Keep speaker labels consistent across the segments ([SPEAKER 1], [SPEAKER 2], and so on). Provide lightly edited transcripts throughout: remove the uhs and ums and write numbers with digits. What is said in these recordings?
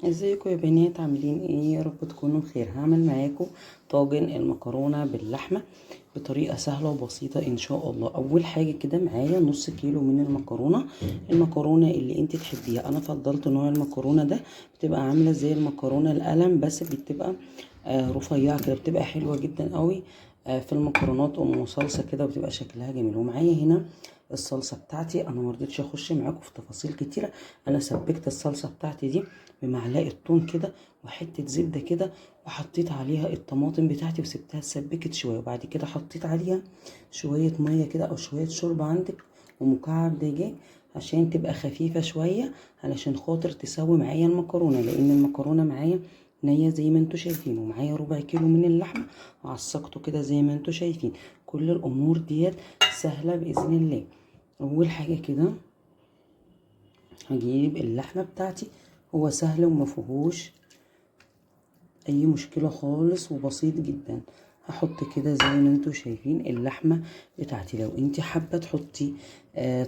[SPEAKER 1] ازيكم يا بنات، عاملين ايه؟ يا رب تكونوا بخير. هعمل معاكم طاجن المكرونه باللحمه بطريقه سهله وبسيطه ان شاء الله. اول حاجه كده معايا نص كيلو من المكرونه اللي انت تحبيها. انا فضلت نوع المكرونه ده، بتبقى عامله زي المكرونه القلم بس بتبقى رفيعه كده، بتبقى حلوه جدا قوي في المكرونات ام صلصه كده، وبتبقى شكلها جميل. ومعايا هنا الصلصه بتاعتي. انا مرضتش اخش معاكم في تفاصيل كتيره، انا سبكت الصلصه بتاعتي دي بمعلقه توم كده وحته زبده كده، وحطيت عليها الطماطم بتاعتي وسبتها اتسبكت شويه، وبعد كده حطيت عليها شويه ميه كده او شويه شوربه عندك ومكعب دجاج عشان تبقى خفيفه شويه، علشان خاطر تسوي معايا المكرونه، لان المكرونه معايا نية زي ما انتوا شايفين. ومعايا ربع كيلو من اللحمه عصقته كده زي ما انتوا شايفين. كل الامور ديت سهله باذن الله. اول حاجه كده هجيب اللحمه بتاعتي، هو سهل ومفيهوش اي مشكله خالص وبسيط جدا. هحط كده زي ما انتوا شايفين اللحمه بتاعتي. لو انت حابه تحطي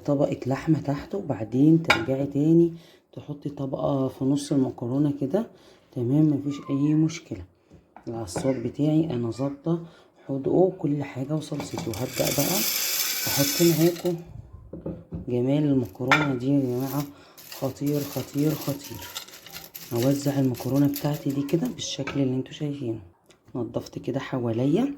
[SPEAKER 1] طبقه لحمه تحت وبعدين ترجعي تاني تحطي طبقه في نص المكرونه كده، تمام، مفيش اي مشكله. العصاق بتاعي انا ظابطه حدقه كل حاجه وصلصته. وهبدا بقى احط معاكم جمال المكرونه دي يا جماعه، خطير خطير خطير. هوزع المكرونه بتاعتي دي كده بالشكل اللي انتوا شايفينه. نضفت كده حواليا،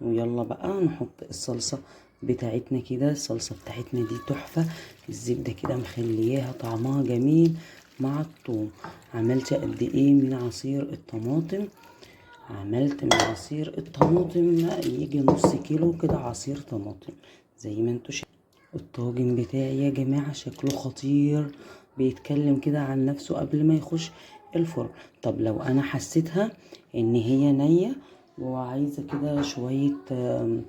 [SPEAKER 1] ويلا بقى نحط الصلصه بتاعتنا كده. الصلصه بتاعتنا دي تحفه، الزبده كده مخلياها طعمها جميل مع الثوم. عملت قد ايه من عصير الطماطم؟ عملت من عصير الطماطم يجي نص كيلو كده عصير طماطم زي ما انتوا شايفين. الطاجن بتاعي يا جماعة شكله خطير، بيتكلم كده عن نفسه قبل ما يخش الفرن. طب لو انا حسيتها ان هي نية وعايزة كده شوية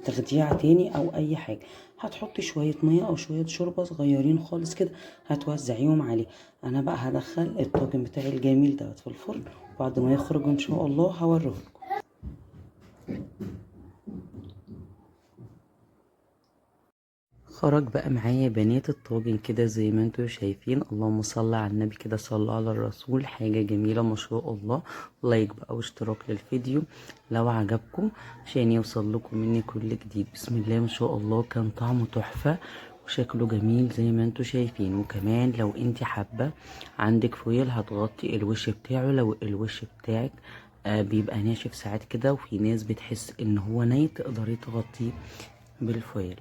[SPEAKER 1] تخديع تاني او اي حاجة، هتحطي شوية مية او شوية شوربة صغيرين خالص كده هتوزعيهم عليه. انا بقى هدخل الطاجن بتاعي الجميل دوت في الفرن، بعد ما يخرج ان شاء الله هوريهولكم. خرج بقى معايا بنات الطاجن كده زي ما انتوا شايفين. اللهم صل على النبي كده، صلى على الرسول، حاجة جميلة ما شاء الله. لايك بقى واشتراك للفيديو لو عجبكم عشان يوصل لكم مني كل جديد. بسم الله ما شاء الله، كان طعمه تحفة وشكله جميل زي ما انتوا شايفين. وكمان لو انت حابة عندك فويل هتغطي الوش بتاعه، لو الوش بتاعك بيبقى ناشف ساعات كده وفي ناس بتحس ان هو ني، تقدري تغطيه بالفويل.